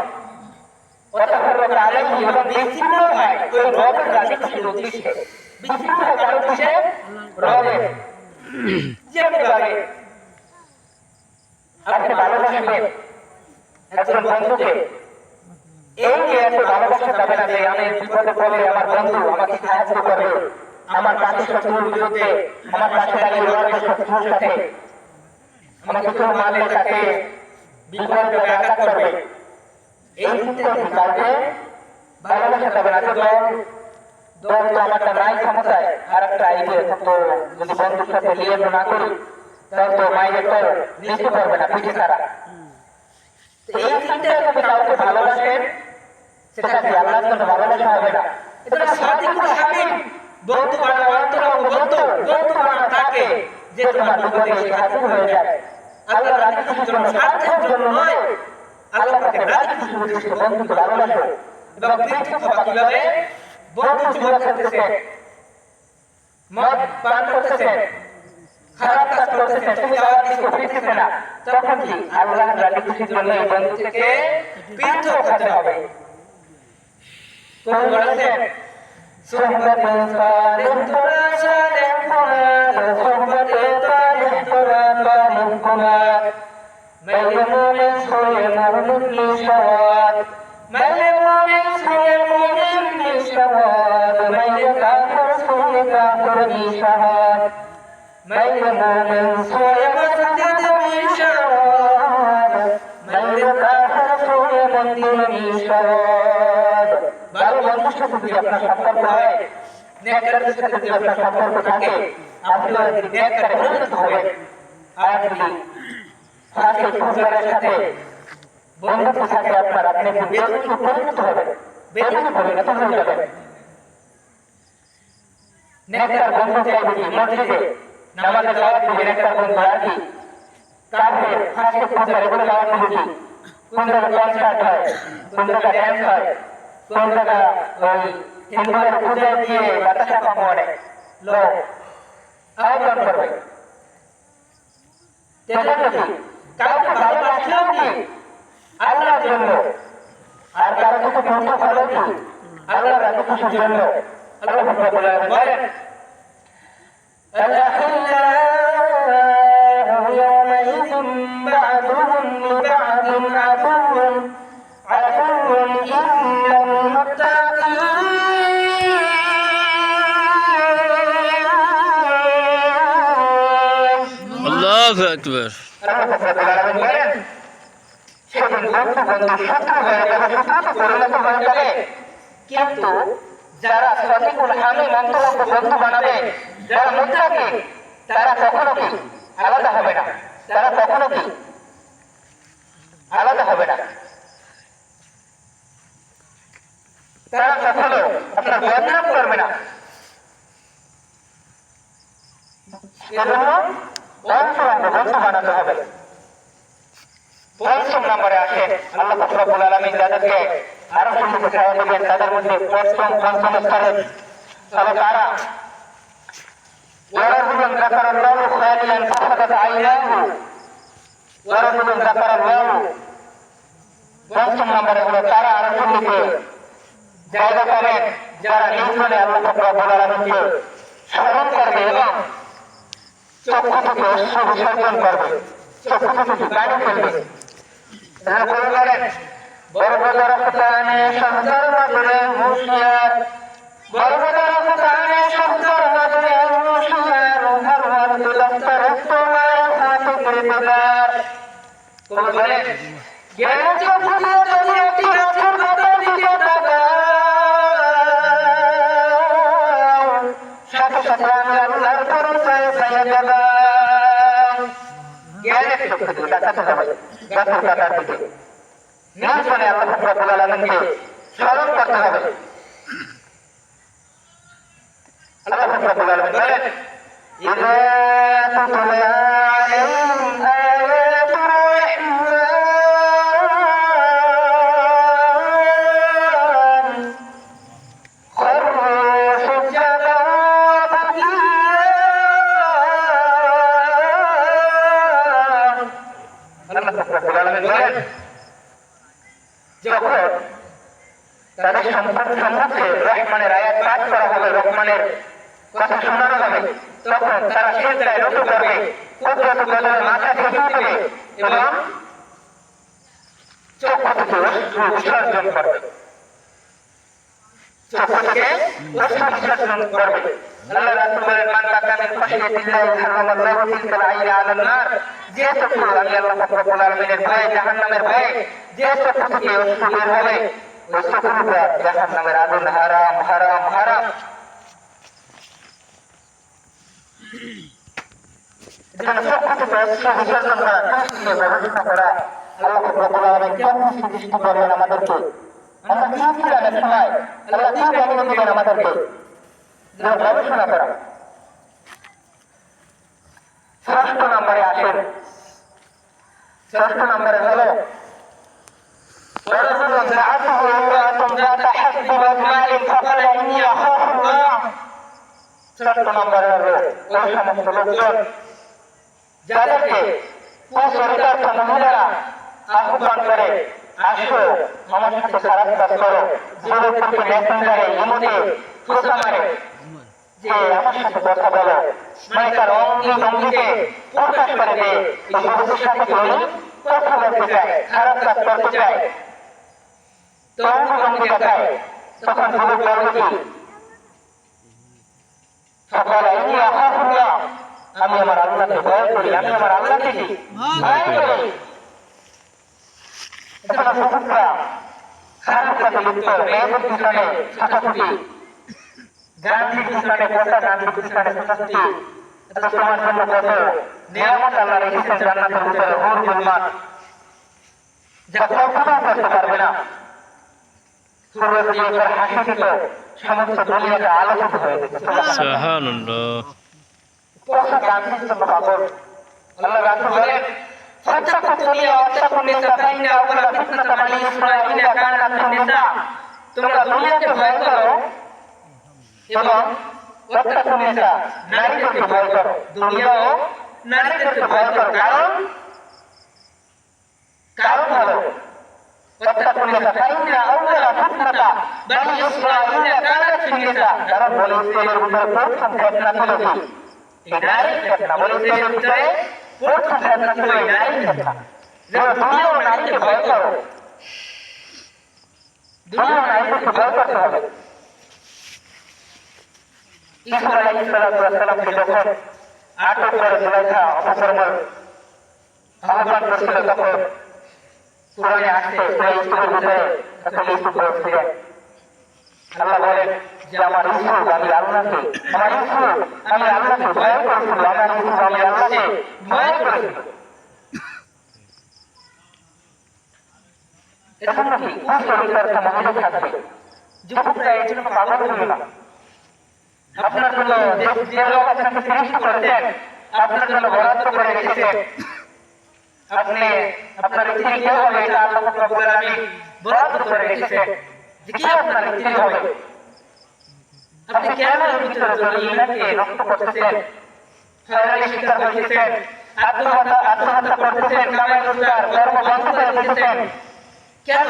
ওয়াতাফাররাকা আলাইহি এবং বিচ্ছিন্ন হয় ওই রবের রাজি খুশির উদ্দেশ্যে, বিচ্ছিন্ন হয় কারো উদ্দেশ্যে রবের। যেমনিভাবে আপনি ভালোবাসবেন একজন বন্ধুকে, এই যে এত ভালোবাসা যাবে না যে আমি বিপদে পড়লে আমার বন্ধু আমাকে সাহায্য করবে, আমার পাশে শত্রুর বিরুদ্ধে আমার পাশে দাঁড়িয়ে লড়বে শত্রুর সাথে, আমাকে কেউ মারলে তাকে বিপদে আঘাত করবে, এই চিন্তা কাউকে ভালোবাসা যাবে না। দল তো আমারটা নাই ক্ষমতায়, আর একটা আইডিয়া তো যদি বন্ধুর সাথে লিয়ে না করি তাহলে তো মাইনে তো নিতে পারবে না পিঠে ছাড়া। এই চিন্তায় যদি কাউকে ভালোবাসেন সেটা কি আল্লাহর জন্য ভালোবাসা হবে না, এটা সাদিকুল হাবিব বন্ধু বানাও, অন্তরঙ্গ বন্ধু বন্ধু বানাও তাকে যে তোমার বিপদে এসে হাজির হয়ে যায়। আল্লাহ রাজি খুশির জন্য, স্বার্থের জন্য নয়, আল্লাহ তাকে রাজি খুশির উদ্দেশ্যে বন্ধুকে ভালোবাসো। এবং পৃথক হওয়া কিভাবে, বন্ধু জুয়া খেলতেছে, মদ পান করতেছে, খারাপ কাজ করতেছে, তুমি দাওয়াত দিচ্ছো ফিরতেছে না, তখন কি আল্লাহ রাজি খুশির জন্য এই বন্ধু থেকে পৃথক হতে হবে। কোন বলেছেন সুহবতে সালেহ তোরা সালেহ কুমার, সুহবতে সালেহ তোরা সালেহ কুমার, মাইলে মুমিন সোয়ে মুমিন নিশাওয়াত, মাইলে মুমিন সোয়ে মুমিন নিশাওয়াত, মাইলে কাফির সোয়ে কাফির নিশাওয়াত, মাইলে মুমিন সোয়ে মসজিদ নিশাওয়াত, মাইলে কাফির সোয়ে মন্দির নিশাওয়াত। ভালো বন্ধুর সাথে যদি আপনার সম্পর্ক হয়, নেককারের সাথে যদি আপনার সম্পর্ক থাকে, আপনি নেককারে পরিণত হবেন। আর যদি ফাঁসিক ফুজলারের সাথে বন্ধুত্ব থাকে আপনার, আপনি বেদুইনে পরিণত হবেন, বেদুইনে পরিণত হয়ে যাবেন। নেককার বন্ধু চাইবে কি মসজিদে নামাজে দাওয়াত দিবে, নেককার বন্ধু আর কি কাফের ফাঁসিক ফুজলার এগুলো দাওয়াত দিবে কি, কোন জায়গায় কনসার্ট হয়, কোন জায়গায় ড্যান্স হয়, কোন জায়গা ওই হিন্দুদের পূজা দিয়ে বাতাসা কামড়ে লোক আহ্বান করবে। কাউকে ভালোবাসলেও কি আল্লাহর জন্য, আর কারো সাথে বন্ধু হলো কি আল্লাহ রাজি খুশির জন্য। আল্লাহ বলেন الأخلاء يومئذ بعضهم لبعض عدو إلا المتقين الله أكبر সেদিন বন্ধু বন্ধু শত্রু হয়ে যাবে, শত্রুতে পরিণত হয়ে যাবে। কিন্তু যারা সঠিকুল হামিম অন্তরঙ্গ বন্ধু বানাবে, যারা মুত্তাকি, তারা কখনো কি আলাদা হবে না, তারা কখনো কি আলাদা হবে না, তারা কখনো আপনার বদনাম করবে না। এজন্য অন্তরঙ্গ বন্ধু বানাতে হবে। পঞ্চম নম্বরে আসে আল্লাহ পাক রব্বুল আলামিন যাদেরকে আরো সুন্দর ছায়া দেবেন, তাদের মধ্যে পঞ্চম স্তরে তবে তারা ورجل ذكر الله خاليا ففقد عيناه ورجل ذكر الله পঞ্চম নম্বরে হলো তারা আরো সুন্দরকে জায়গা পাবেন যারা নির্জনে আল্লাহ পাক রব্বুল আলামিনকে স্মরণ করবে এবং চক্ষু থেকে অশ্রু বিসর্জন করবে, চক্ষু থেকে পানি ফেলবে। বরবদার ফুটানে সহজার মাঝে হুঁশিয়ার, বরবদার ফুটানে সহজার মাঝে হুঁশিয়ার, হর হর দুলস্তর তোমার হাতে কৃতদার। তুমি বলেন জ্ঞান চক্ষু দিয়ে যদি একটি রাসূল কথা দিতে দাও, সাথে সাথে আমি আল্লাহর পরিচয় পেয়ে যাব। জ্ঞানের চক্ষু দিয়ে তাকাতে হবে রাসূল কথার দিকে, নির্জনে আল্লাহ পাক রব্বুল আলামিনকে স্মরণ করতে হবে। আল্লাহ পাক রব্বুল আলামিন বলেন ইযা তুতলা আলাইহিম আয়াতুর রাহমান খাররু সুজ্জাদান ওয়া বুকিয়া। আল্লাহ পাক রব্বুল আলামিন বলেন যখন তাদের সম্মুখে রহমানের আয়াত পাঠ করা হবে, রহমানের কথা শোনানো হবে, তখন তারা সিজদায় রুকু করবে, কুদরত বদলে মাথা ঠেকিয়ে দেবে এবং চক্ষু থেকে অশ্রু বিসর্জন করবে, চক্ষু থেকে অশ্রু বিসর্জন করবে। আল্লাহ রাসূল বলেন মান বাকা মিন খাশিয়াতিল্লাহি হারামাল্লাহু তিলকাল আইনা আলান নার, যে চক্ষু আমি আল্লাহ পাক রব্বুল আলামিনের ভয়ে, জাহান্নামের ভয়ে যে চক্ষু থেকে অশ্রু বের হবে, ওই চক্ষুটা জাহান্নামের আগুন হারাম হারাম হারাম। এজন্য চক্ষু থেকে অশ্রু বিসর্জন করা, শাস্তির ব্যবস্থা করা আল্লাহ পাক রব্বুল আলামিন কেমন সৃষ্টি করবেন আমাদেরকে, আমরা কি ছিলাম সময় আল্লাহ কি জানিয়ে দিবেন আমাদেরকে, গবেষণা করা। ষষ্ঠ নম্বরে আসেন, ষষ্ঠ নম্বরে হলো ورجل دعته امرأة ذات حسب ومال فقال إني أخاف الله। ষষ্ঠ নম্বরে হলো ওই সমস্ত লোকজন যাদেরকে কুচরিতার্থ মহিলারা আহ্বান করে, আসো আমার সাথে খারাপ কাজ করো, জোরে প্রতি মেসেঞ্জারে ইমোতে খোঁচা মারে যে আমার সাথে কথা বলো, মানে তার অঙ্গি ভঙ্গিতে প্রকাশ করে যে এই যুবকের সাথে তুমি কথা বলতে চাই, খারাপ কাজ করতে চাই, তো অঙ্গি ভঙ্গি দেখায়। তখন যুবক বলবে কি সকালে আমি আমার আল্লাহকে ভয় করি, আমি আমার আল্লাহকে কি ভয় করি। যুবকরা খারাপ কাজে লিপ্ত, মেয়েদের পিছনে ছাটাছুটি, গান্ধী কৃষ্ণানে বসা, গান্ধী কৃষ্ণানে ছাটাছুটি, এটা তোমার জন্য কত নিয়ামত আল্লাহ রেখেছেন জান্নাতের ভিতরে, হুর জান্নাত, যা কল্পনাও করতে পারবে না। সূর্য দিয়ে হাসি দিত, সমস্ত দুনিয়াটা আলোকিত হয়ে যেত। সুবহানাল্লাহ। গান্ধীর জন্য পাগল। আল্লাহ রাসূল বলেন فاتقوا الدنيا واتقوا النساء فإن أول فتنة بني إسرائيل كانت في النساء। তোমরা দুনিয়াকে ভয় করো এবং ওয়াত্তাকুন নিসা, নারীদেরকে ভয় করো, দুনিয়া ও নারীদেরকে ভয় করো। কারণ হলো ওয়াত্তাকুন নিসা فإن أول فتنة بني إسرائيل كانت في النساء। কারণ বনি ইসরাইলের উপর প্রথম ফিতনা ছিল কি এই নারী ফেতনা বলে ইসলামের ভিতরে প্রথম ফেতনা ছিল এই নারী ফেতনা। যে দুনিয়া ও নারীকে ভয় করো, দুনিয়া ও নারীকে ভয় করতে হবে। ঈসা আলাইহিস সালামকে যখন আটক করে জুলাইখা অপকর্মের আহ্বান করছিল, তখন কোরআনে আসছে সূরা ইউসুফের ভিতরে তখন ইউসুফ বলছিলেন, আল্লাহ বলেন যে আমার ইউসুফ আমি আল্লাহকে, আমার ইউসুফ আমি আল্লাহকে ভয় করেছিল, আমার ইউসুফ আমি আল্লাহকে ভয় করেছিল। এজন্য কি কুশলীকার একটা মহিলা থাকবে, যুবকরা এই জন্য পাগল হইল না। আপনার জন্য যে লোক আপনাকে সৃষ্টি করেছেন, আপনার জন্য বরাদ্দ করে রেখেছেন, আপনি আপনার স্ত্রী কে হবে এটা আল্লাহ রাব্বুল আলামিন বরাদ্দ করে রেখেছেন যে কি আপনার স্ত্রী হবে। আপনি কেন এর ভিতরে চলে ইমানকে নষ্ট করতেছেন, হয়রানির শিকার হইতেছেন, আত্মহত্যা করতেছেন, কামাই রোজগার কর্ম বন্ধ করে দিতেছেন কেন?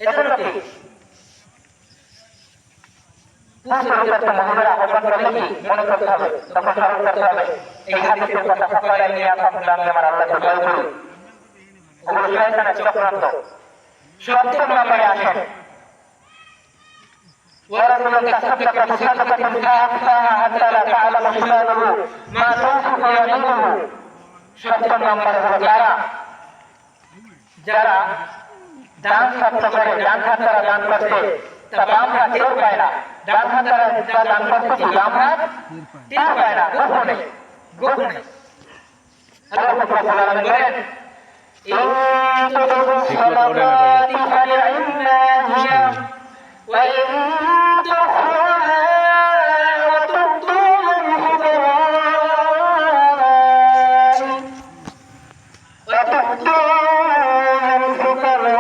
এজন্য কি কুশলীকার মহিলারা আহ্বান করলে কি মনে করতে হবে, তখন স্মরণ করতে হবে এই হাদিসের কথা, সকালে নিয়ে আমি আমার আল্লাহকে ভয় করি। ওগুলো শয়তানের চক্রান্ত। সত্যের ব্যাপারে আসেন, ورجل تصدق بصدقة فأخفاها حتى لا تعلم شماله ما تنفق يمينه। সপ্তম নম্বর হলো যারা দান সত্য করে, ডান হাত দ্বারা দান করছে তা বাম হাত টের পায় না, ডান হাত দ্বারা যা দান করছে বাম হাত টের পায় না, গোপনে গোপনে। আল্লাহ রাব্বুল আলামিন বলেন, ইন তুবদু সাদাকাতি ফালিল্লাহি ওয়া ইন তুখফুহা ওয়া তু'তুহা লিল-ফুকারা ওয়া তু'তুহা লিল-ফুকারা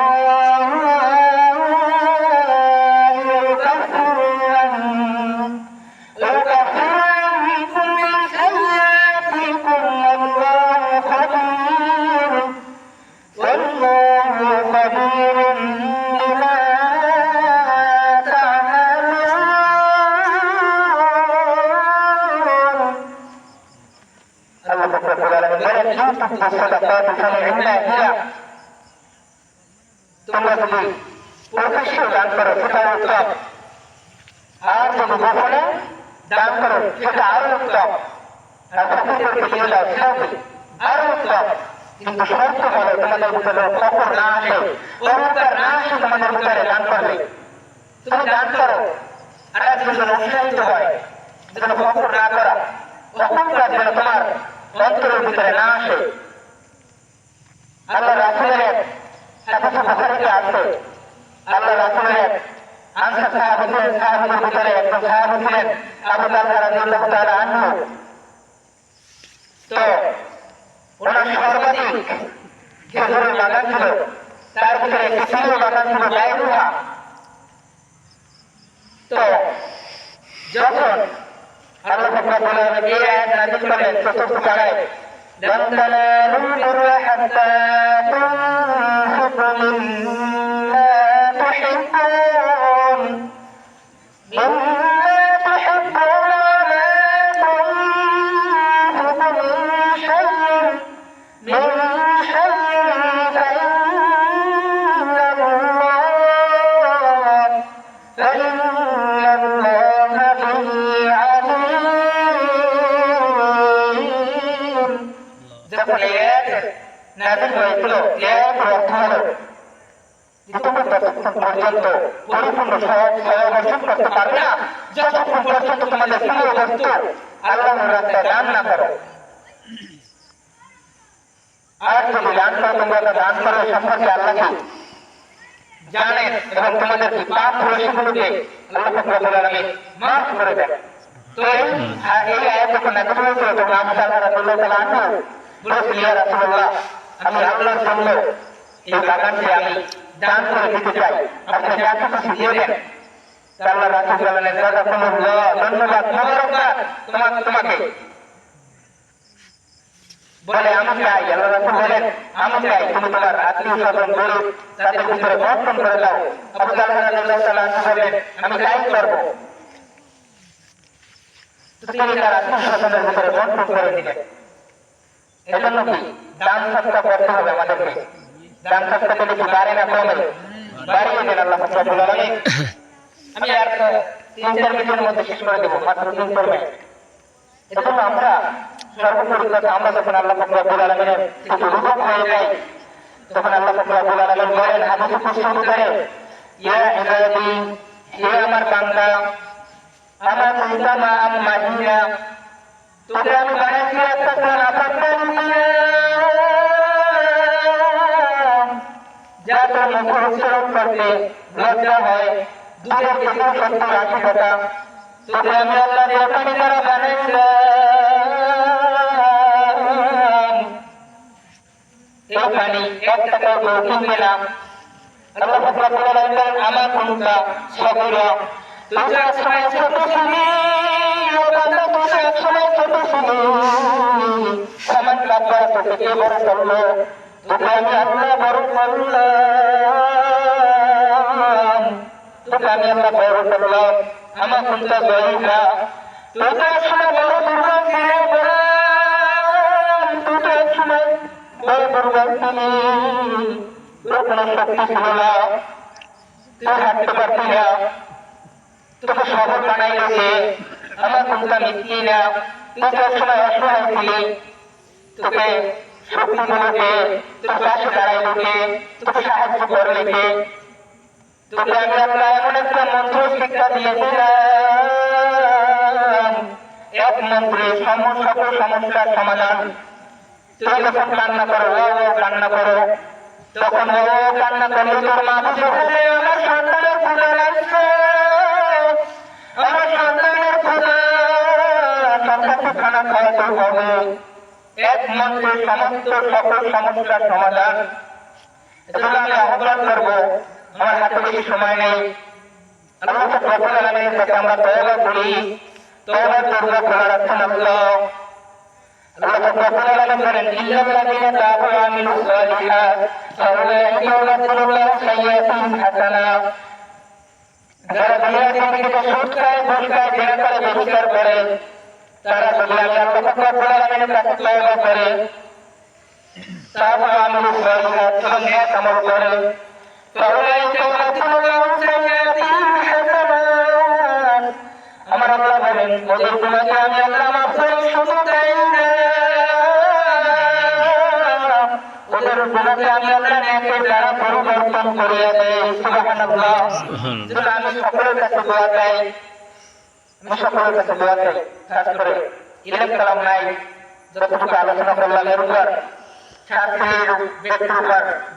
তোমরা যদি প্রকাশ্য দান করো সেটা উত্তম, আর যদি গোপনে দান করো সেটা আরো উত্তম, আর ফকিরদেরকে দিয়ে দাও সেটাও আরো উত্তম। কিন্তু শর্ত হলো তোমাদের ভিতরে ফখর না আসে, অহংকার না আসে তোমাদের ভিতরে দান করবে। তুমি দান করো আর একজন যেন উৎসাহিত হয়, যেন ফখর না করা, অহংকার যেন তোমার অন্তরের ভিতরে না আসে। আল্লাহ রাসূলের হাদিসে বুখারীতে আছে, আল্লাহ রাসূলের আনসার সাহাবীদের ভিতরে একজন সাহাবী ছিলেন আবু তালহা রাদিয়াল্লাহু তাআলা আনহু। তো ওনার সর্বাধিক খেজুরের বাগান ছিল, তার ভিতরে একটি ছিল বাগান ছিল বাইরুহা। তো যখন আল্লাহ রাব্বুল আলামিন এই আয়াত নাযিল করেন চতুর্থ পারায়, لن تنالوا البر حتى تنفقوا مما تحبون وما تنفقوا من شيء فإن الله به عليم। যখন এই আয়াত নাযিল হয়েছিল, এই আয়াতের অর্থ হলো তোমরা ততক্ষণ পর্যন্ত পরিপূর্ণ সহায় অর্জন করতে পারবে না যতক্ষণ পর্যন্ত তোমাদের প্রিয় বস্তু আল্লাহর রাস্তায় দান না করো। আর যদি দান করো, তোমরা দান করো সম্পর্কে আল্লাহকে জানেন এবং তোমাদের পাপ হলো সেগুলোকে আল্লাহ রাব্বুল আলামিন মাফ করে দেন। তো এই আয়াত যখন নাযিল হয়েছিল তখন আবু তালহা রাদিয়াল্লাহু তাআলা আনহু বলেছিলেন, ইয়া রাসূলুল্লাহ, আমি আল্লাহর জন্য এই বাগানটি আমি দান করে দিতে চাই, আপনি যা কিছু দিয়ে দেন। আল্লাহ রাসূল বলেন, জাযাকুমুল্লাহ, ধন্যবাদ, মোবারকবাদ তোমাকে। বলে আমি চাই, আল্লাহ রাসূল বলেন আমি চাই তুমি তোমার আত্মীয় স্বজন গরিব তাদের ভিতরে বন্টন করে দাও। আবু তালহা রাদিয়াল্লাহু তাআলা আনহু বলেন আমি তাই করব। তিনি তার আত্মীয়-স্বজনের ভিতরে বন্টন করে দিলেন। এজন্য কি দান সৎকার করতে হবে আমাদেরকে। দান সৎকার করলে কি বাড়ে না কমে? বাড়িয়ে দেন আল্লাহ রাব্বুল আলামিন। আমি আর 3-4 মিনিটের মধ্যে শেষ করে দেবো, মাত্র 3-4 মিনিট। এজন্য আমরা সর্বোপরি কথা, আমরা যখন আল্লাহ রাব্বুল আলামিনের থেকে রূপ হয়ে যাই, তখন আল্লাহ রাব্বুল আলামিন বলেন হাদিসে কুদসি করে, ইয়া ইবাদি, হে আমার বান্দা, আমার মুস্তামা মাহিয়া, তোকে আমি বানাইছি একটা নাফরমান দিয়ে, যা তোর মুখ উচ্চারণ করতে লজ্জা হয়, দূরে থেকে সত্য রাখি কথা, তোকে আমি আল্লাহ দেখানি দ্বারা বানাইছিলাম। এই পানি এক টাকাও কেউ কিনবে না। আল্লাহ রাব্বুল আলামিন আমার কোনটা সবরা, তুই এক সময় ছোট ছিলি, ও বান্দা তুই এক সময় ছোট ছিলি, আমার বাবা তোকে কে বড় করলো? তোকে আমি আল্লাহ বড় করলাম, তোকে আমি আল্লাহ বড় করলাম। আমার কোনটা জয়ীরা, তুই তো এক সময় বড় দুর্বল ছিলে, তুই তো এক সময় বড় দুর্বল ছিলি, তোর কোনো শক্তি ছিল না, তুই হাঁটতে পারতি না, তোকে সবল বানাই গেছে। আমার কোনটা মিথ্যি না, তুই তো এক সময় অসহায় ছিলি, তোকে শক্তি দিলকে, তোর পাশে দাঁড়াই লোকে, তোকে সাহায্য করলে কে? তোকে আমি আল্লাহ এমন একটা মন্ত্র শিক্ষা দিয়েছিলাম, এক মন্ত্রে সকল সমস্যার সমাধান। তুই যখন কান্না করো, কান্না করো, তখন কান্না করলে তোর মা বুঝে বলে আমার সন্তানের ক্ষুধা লাগছে, আমার সন্তানের ক্ষুধা, সন্তানকে খানা খাওয়াতে হবে। এক মন্ত্রে সমস্ত সকল সমস্যার সমাধান। এজন্য আমি আহ্বান করবো, আমার হাতে বেশি সময় নেই, আল্লাহ রাব্বুল আলামিনের কাছে আমরা তওবা করি, তওবা করব খোলা রাখছেন আল্লাহ। আল্লাহ রাব্বুল আলামিন বলেন ইল্লাল্লাযীনা তাবু ওয়া আমিলুস সালিহাত ফাউলাইকা ইউবাদদিলুল্লাহু সাইয়্যাতিহিম হাসানাত। যারা দুনিয়া থেকে সুদ খায়, ঘুষ খায়, জেনা করে, ব্যভিচার করে, তারা যদি আমি আল্লাহ রাব্বুল আলামিনের কাছে তওবা করে, তাবু ওয়া আমিলুস সালিহাত এবং নেক আমল করে, ফাউলাইকা ইউবাদদিলুল্লাহু সাইয়্যাতিহিম হাসানাত। আমার আল্লাহ বলেন ওদের গুনাহকে আমি আল্লাহ মাফ করে, শুধু তাই না, ওদের গুনাহকে আমি আল্লাহ নেকের দ্বারা পরিবর্তন করিয়া দেই। সুবহানাল্লাহ। যেটা আমি সকলের কাছে দোয়া চাই, আমি সকলের কাছে দোয়া চাই, খাস করে ইলম কালাম নাই, যতটুকু আলোচনা করলাম এর উপর, শাস্ত্রের ব্যক্তির উপর